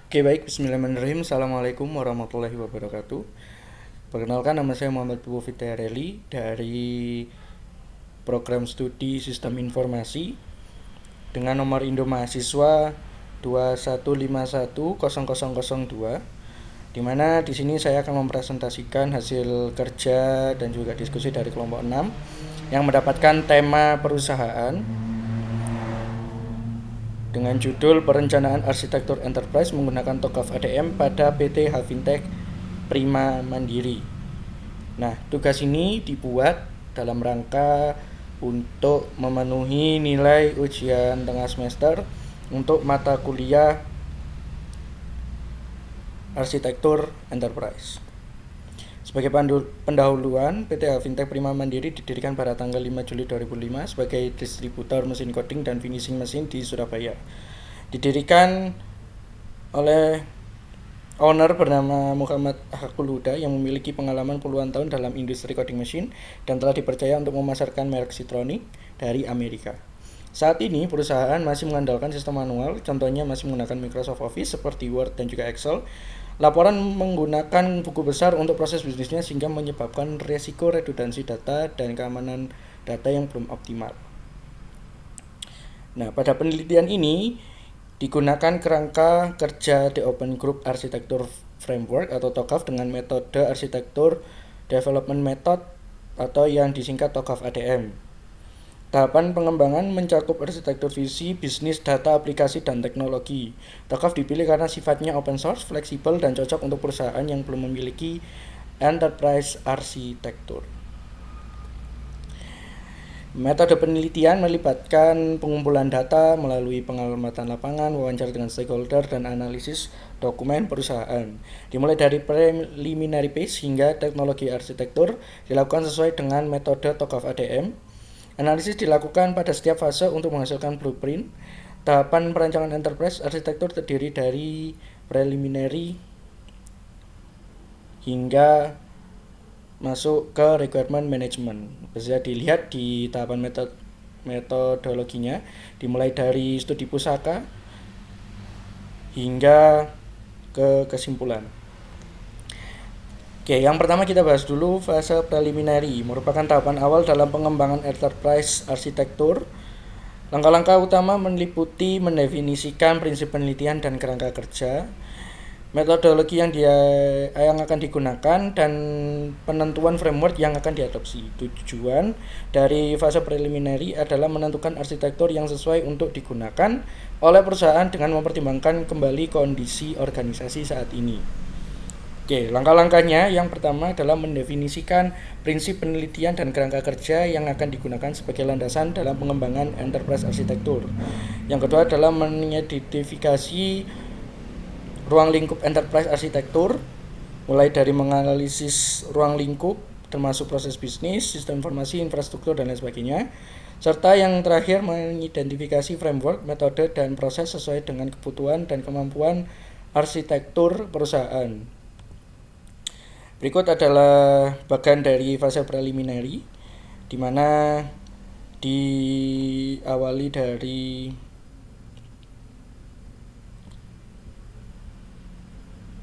Oke baik, bismillahirrahmanirrahim. Assalamualaikum warahmatullahi wabarakatuh. Perkenalkan, nama saya Muhammad Pugu Fitriareli dari program studi Sistem Informasi dengan nomor Indo Mahasiswa 21510002, di mana di sini saya akan mempresentasikan hasil kerja dan juga diskusi dari kelompok 6 yang mendapatkan tema perusahaan dengan judul Perencanaan Arsitektur Enterprise menggunakan TOGAF ADM pada PT Havintech Prima Mandiri. Nah, tugas ini dibuat dalam rangka untuk memenuhi nilai ujian tengah semester untuk mata kuliah Arsitektur Enterprise. Sebagai pendahuluan, PT Havintech Prima Mandiri didirikan pada tanggal 5 Juli 2005 sebagai distributor mesin coding dan finishing mesin di Surabaya. Didirikan oleh owner bernama Muhammad Hakul Huda yang memiliki pengalaman puluhan tahun dalam industri coding mesin dan telah dipercaya untuk memasarkan merek Citronic dari Amerika. Saat ini perusahaan masih mengandalkan sistem manual, contohnya masih menggunakan Microsoft Office seperti Word dan juga Excel. Laporan menggunakan buku besar untuk proses bisnisnya sehingga menyebabkan resiko redundansi data dan keamanan data yang belum optimal. Nah, pada penelitian ini digunakan kerangka kerja The Open Group Architecture Framework atau TOGAF dengan metode arsitektur development method atau yang disingkat TOGAF ADM. Tahapan pengembangan mencakup arsitektur visi, bisnis, data, aplikasi, dan teknologi. TOGAF dipilih karena sifatnya open source, fleksibel, dan cocok untuk perusahaan yang belum memiliki enterprise arsitektur. Metode penelitian melibatkan pengumpulan data melalui pengamatan lapangan, wawancara dengan stakeholder, dan analisis dokumen perusahaan. Dimulai dari preliminary phase hingga teknologi arsitektur dilakukan sesuai dengan metode TOGAF ADM. Analisis dilakukan pada setiap fase untuk menghasilkan blueprint. Tahapan perancangan enterprise arsitektur terdiri dari preliminary hingga masuk ke requirement management. Bisa dilihat di tahapan metodologinya, dimulai dari studi pusaka hingga ke kesimpulan. Oke, yang pertama kita bahas dulu fase preliminary, merupakan tahapan awal dalam pengembangan enterprise arsitektur. Langkah-langkah utama meliputi mendefinisikan prinsip penelitian dan kerangka kerja, metodologi yang akan digunakan, dan penentuan framework yang akan diadopsi. Tujuan dari fase preliminary adalah menentukan arsitektur yang sesuai untuk digunakan oleh perusahaan dengan mempertimbangkan kembali kondisi organisasi saat ini. Oke, langkah-langkahnya yang pertama adalah mendefinisikan prinsip penelitian dan kerangka kerja yang akan digunakan sebagai landasan dalam pengembangan enterprise arsitektur. Yang kedua adalah mengidentifikasi ruang lingkup enterprise arsitektur, mulai dari menganalisis ruang lingkup termasuk proses bisnis, sistem informasi, infrastruktur, dan lain sebagainya. Serta yang terakhir mengidentifikasi framework, metode, dan proses sesuai dengan kebutuhan dan kemampuan arsitektur perusahaan. Berikut adalah bagian dari fase preliminary, di mana diawali dari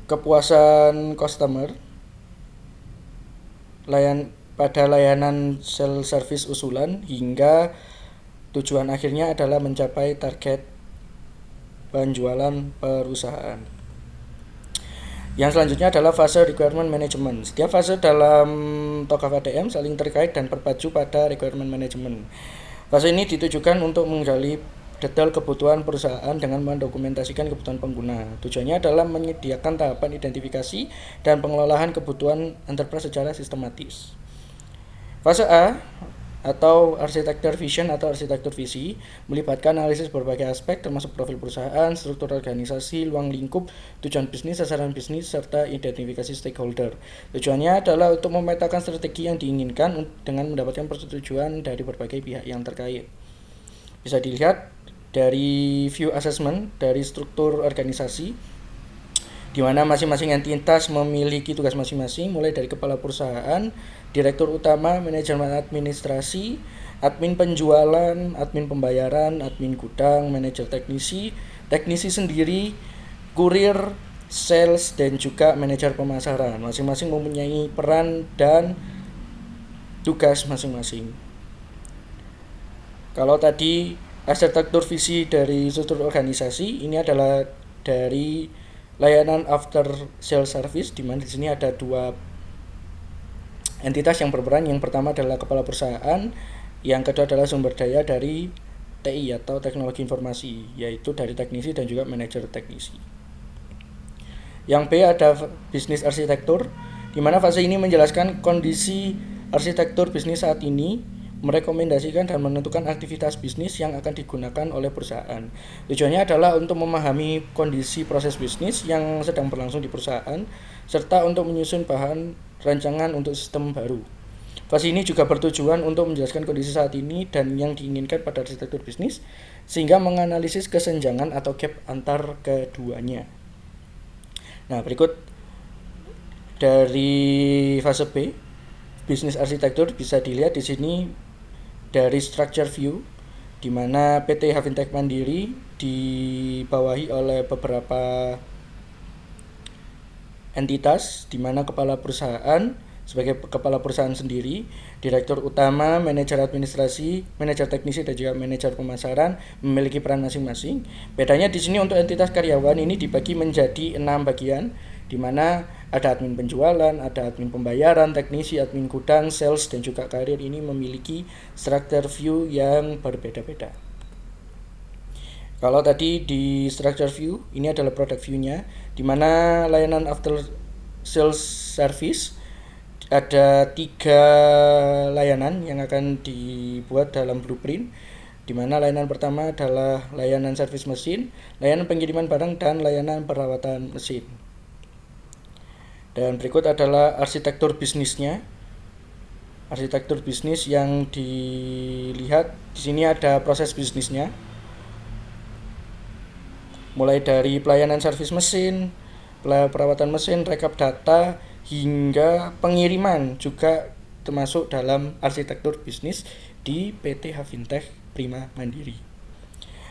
kepuasan customer pada layanan self-service usulan hingga tujuan akhirnya adalah mencapai target penjualan perusahaan. Yang selanjutnya adalah fase requirement management. Setiap fase dalam TOGAF ADM saling terkait dan berpacu pada requirement management. Fase ini ditujukan untuk menggali detail kebutuhan perusahaan dengan mendokumentasikan kebutuhan pengguna. Tujuannya adalah menyediakan tahapan identifikasi dan pengelolaan kebutuhan enterprise secara sistematis. Fase A atau arsitektur vision atau arsitektur visi melibatkan analisis berbagai aspek termasuk profil perusahaan, struktur organisasi, ruang lingkup, tujuan bisnis, sasaran bisnis, serta identifikasi stakeholder. Tujuannya adalah untuk memetakan strategi yang diinginkan dengan mendapatkan persetujuan dari berbagai pihak yang terkait. Bisa dilihat dari view assessment dari struktur organisasi, di mana masing-masing entitas memiliki tugas masing-masing, mulai dari kepala perusahaan, direktur utama, manajemen administrasi, admin penjualan, admin pembayaran, admin gudang, manajer teknisi sendiri, kurir, sales, dan juga manajer pemasaran. Masing-masing mempunyai peran dan tugas masing-masing. Kalau tadi arsitektur visi dari struktur organisasi, ini adalah dari layanan after sales service, di mana di sini ada dua entitas yang berperan. Yang pertama adalah kepala perusahaan, yang kedua adalah sumber daya dari TI atau teknologi informasi, yaitu dari teknisi dan juga manajer teknisi. Yang B ada bisnis arsitektur, di mana fase ini menjelaskan kondisi arsitektur bisnis saat ini, merekomendasikan dan menentukan aktivitas bisnis yang akan digunakan oleh perusahaan. Tujuannya adalah untuk memahami kondisi proses bisnis yang sedang berlangsung di perusahaan, serta untuk menyusun bahan rancangan untuk sistem baru. Fase ini juga bertujuan untuk menjelaskan kondisi saat ini dan yang diinginkan pada arsitektur bisnis, sehingga menganalisis kesenjangan atau gap antar keduanya. Nah, berikut dari fase B, bisnis arsitektur, bisa dilihat di sini dari structure view, di mana PT Havintech Mandiri dibawahi oleh beberapa entitas, di mana kepala perusahaan sebagai kepala perusahaan sendiri, direktur utama, manajer administrasi, manajer teknisi, dan juga manajer pemasaran memiliki peran masing-masing. Bedanya di sini untuk entitas karyawan ini dibagi menjadi 6 bagian, di mana ada admin penjualan, ada admin pembayaran, teknisi, admin gudang, sales, dan juga karir. Ini memiliki structure view yang berbeda-beda. Kalau tadi di structure view, ini adalah product view-nya, di mana layanan after sales service ada 3 layanan yang akan dibuat dalam blueprint, di mana layanan pertama adalah layanan servis mesin, layanan pengiriman barang, dan layanan perawatan mesin. Dan berikut adalah arsitektur bisnisnya. Arsitektur bisnis yang dilihat di sini ada proses bisnisnya, mulai dari pelayanan servis mesin, perawatan mesin, rekap data, hingga pengiriman juga termasuk dalam arsitektur bisnis di PT Havintech Prima Mandiri.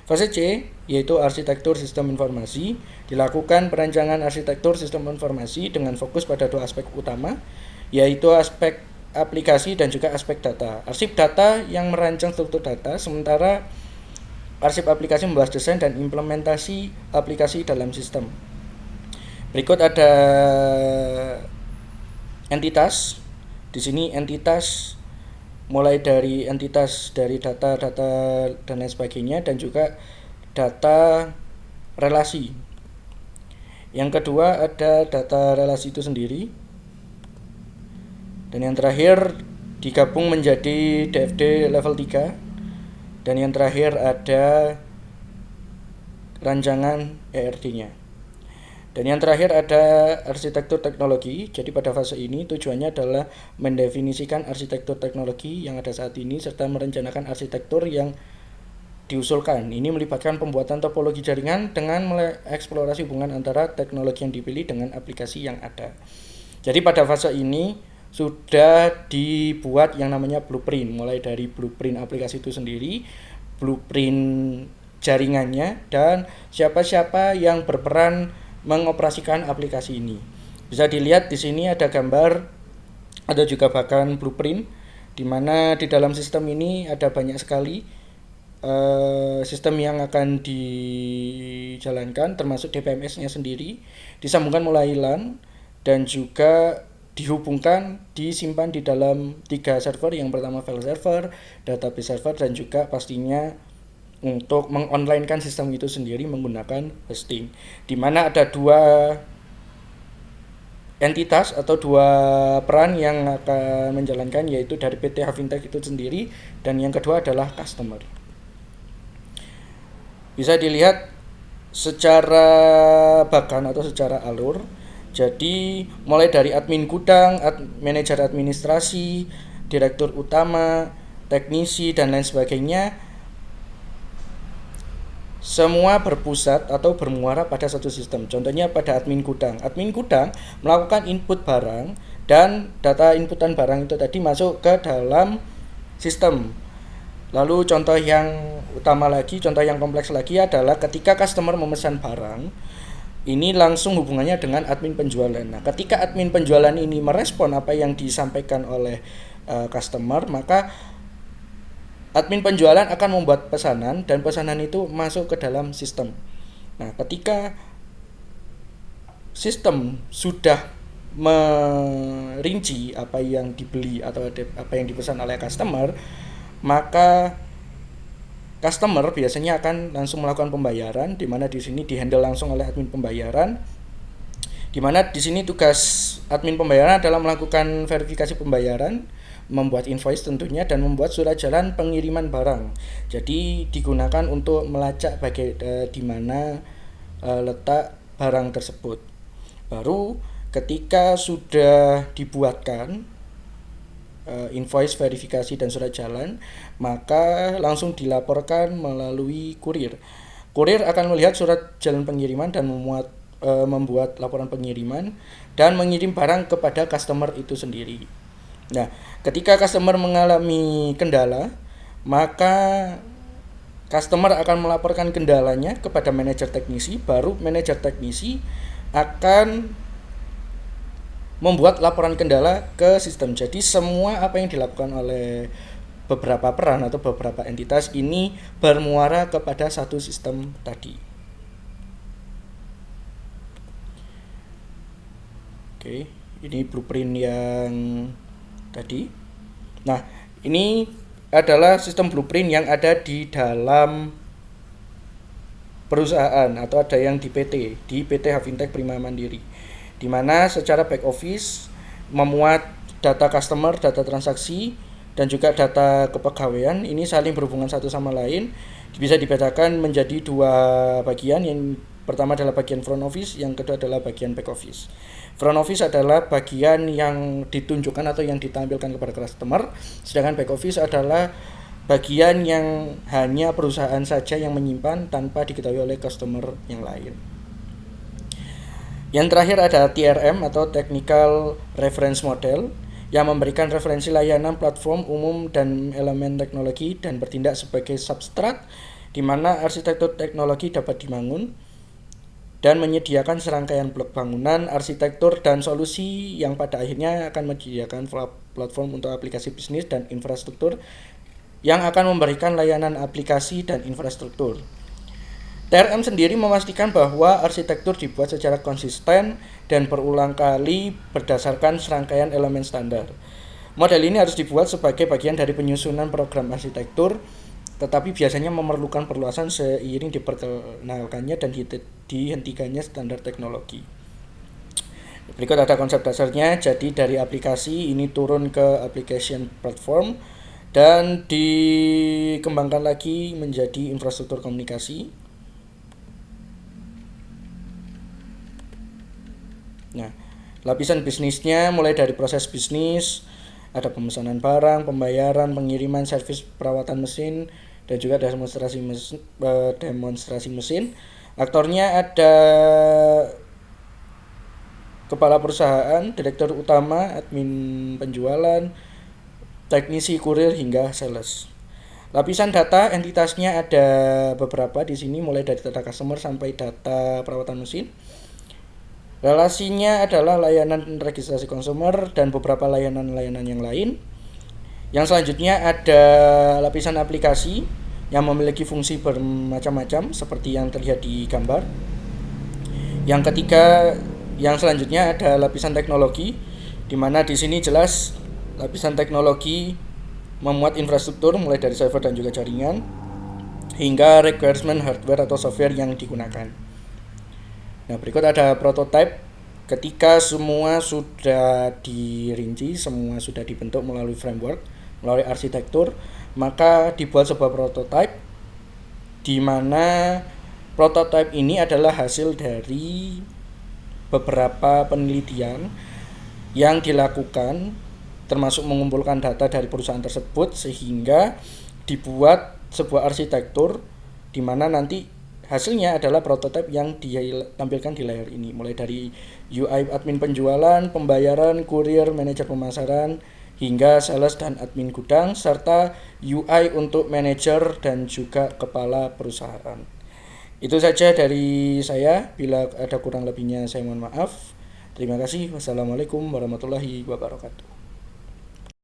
Fase C, yaitu arsitektur sistem informasi, dilakukan perancangan arsitektur sistem informasi dengan fokus pada 2 aspek utama, yaitu aspek aplikasi dan juga aspek data. Arsip data yang merancang struktur data, sementara arsip aplikasi membahas desain dan implementasi aplikasi dalam sistem. Berikut ada entitas. Di sini entitas mulai dari entitas dari data-data dan lain sebagainya, dan juga data relasi. Yang kedua ada data relasi itu sendiri, dan yang terakhir digabung menjadi DFD level 3, dan yang terakhir ada rancangan ERD-nya. Dan yang terakhir ada arsitektur teknologi. Jadi pada fase ini tujuannya adalah mendefinisikan arsitektur teknologi yang ada saat ini, serta merencanakan arsitektur yang diusulkan. Ini melibatkan pembuatan topologi jaringan dengan mengeksplorasi hubungan antara teknologi yang dipilih dengan aplikasi yang ada. Jadi pada fase ini sudah dibuat yang namanya blueprint, mulai dari blueprint aplikasi itu sendiri, blueprint jaringannya, dan siapa-siapa yang berperan mengoperasikan aplikasi ini. Bisa dilihat di sini ada gambar, ada juga bahkan blueprint, di mana di dalam sistem ini ada banyak sekali sistem yang akan dijalankan, termasuk DPMS-nya sendiri, disambungkan mulai LAN, dan juga dihubungkan, disimpan di dalam 3 server. Yang pertama file server, database server, dan juga pastinya untuk mengonlinekan sistem itu sendiri menggunakan hosting, di mana ada 2 entitas atau 2 peran yang akan menjalankan, yaitu dari PT Havintech itu sendiri, dan yang kedua adalah customer. Bisa dilihat secara bagan atau secara alur. Jadi mulai dari admin gudang, manajer administrasi, direktur utama, teknisi, dan lain sebagainya, semua berpusat atau bermuara pada satu sistem. Contohnya pada admin gudang. Admin gudang melakukan input barang, dan data inputan barang itu tadi masuk ke dalam sistem. Lalu contoh yang utama lagi, contoh yang kompleks lagi adalah ketika customer memesan barang, ini langsung hubungannya dengan admin penjualan. Nah, ketika admin penjualan ini merespon apa yang disampaikan oleh customer, maka admin penjualan akan membuat pesanan dan pesanan itu masuk ke dalam sistem. Nah, ketika sistem sudah merinci apa yang dibeli atau apa yang dipesan oleh customer, maka customer biasanya akan langsung melakukan pembayaran, di mana di sini dihandle langsung oleh admin pembayaran. Di mana di sini tugas admin pembayaran adalah melakukan verifikasi pembayaran, membuat invoice tentunya, dan membuat surat jalan pengiriman barang. Jadi digunakan untuk melacak di mana letak barang tersebut. Baru ketika sudah dibuatkan invoice, verifikasi, dan surat jalan, maka langsung dilaporkan melalui kurir. Kurir akan melihat surat jalan pengiriman dan membuat laporan pengiriman dan mengirim barang kepada customer itu sendiri. Nah, ketika customer mengalami kendala, maka customer akan melaporkan kendalanya kepada manajer teknisi, baru manajer teknisi akan membuat laporan kendala ke sistem. Jadi semua apa yang dilakukan oleh beberapa peran atau beberapa entitas ini bermuara kepada satu sistem tadi. Oke, ini blueprint yang tadi. Nah, ini adalah sistem blueprint yang ada di dalam perusahaan atau ada yang di PT Havintech Prima Mandiri, di mana secara back office memuat data customer, data transaksi, dan juga data kepegawaian ini saling berhubungan satu sama lain. Bisa dibedakan menjadi dua bagian. Yang pertama adalah bagian front office, yang kedua adalah bagian back office. Front office adalah bagian yang ditunjukkan atau yang ditampilkan kepada customer, sedangkan back office adalah bagian yang hanya perusahaan saja yang menyimpan tanpa diketahui oleh customer yang lain. Yang terakhir ada TRM atau Technical Reference Model, yang memberikan referensi layanan, platform umum, dan elemen teknologi dan bertindak sebagai substrat di mana arsitektur teknologi dapat dibangun dan menyediakan serangkaian blok bangunan, arsitektur, dan solusi yang pada akhirnya akan menyediakan platform untuk aplikasi bisnis dan infrastruktur yang akan memberikan layanan aplikasi dan infrastruktur. TRM sendiri memastikan bahwa arsitektur dibuat secara konsisten dan berulang kali berdasarkan serangkaian elemen standar. Model ini harus dibuat sebagai bagian dari penyusunan program arsitektur, tetapi biasanya memerlukan perluasan seiring diperkenalkannya dan dihentikannya standar teknologi. Berikut ada konsep dasarnya. Jadi dari aplikasi ini turun ke application platform dan dikembangkan lagi menjadi infrastruktur komunikasi. Nah, lapisan bisnisnya mulai dari proses bisnis, ada pemesanan barang, pembayaran, pengiriman, servis, perawatan mesin, dan juga demonstrasi mesin. Aktornya ada kepala perusahaan, direktur utama, admin penjualan, teknisi kurir, hingga sales. Lapisan data entitasnya ada beberapa di sini, mulai dari data customer sampai data perawatan mesin. Relasinya adalah layanan registrasi konsumer dan beberapa layanan-layanan yang lain. Yang selanjutnya ada lapisan aplikasi yang memiliki fungsi bermacam-macam seperti yang terlihat di gambar. Yang ketiga, yang selanjutnya ada lapisan teknologi, di mana di sini jelas lapisan teknologi memuat infrastruktur mulai dari server dan juga jaringan hingga requirement hardware atau software yang digunakan. Nah, berikut ada prototype. Ketika semua sudah dirinci, semua sudah dibentuk melalui framework, melalui arsitektur, maka dibuat sebuah prototype, di mana prototype ini adalah hasil dari beberapa penelitian yang dilakukan, termasuk mengumpulkan data dari perusahaan tersebut, sehingga dibuat sebuah arsitektur di mana nanti hasilnya adalah prototipe yang ditampilkan di layar ini, mulai dari UI admin penjualan, pembayaran, kurir, manajer pemasaran, hingga sales dan admin gudang, serta UI untuk manajer dan juga kepala perusahaan. Itu saja dari saya. Bila ada kurang lebihnya saya mohon maaf. Terima kasih. Wassalamualaikum warahmatullahi wabarakatuh.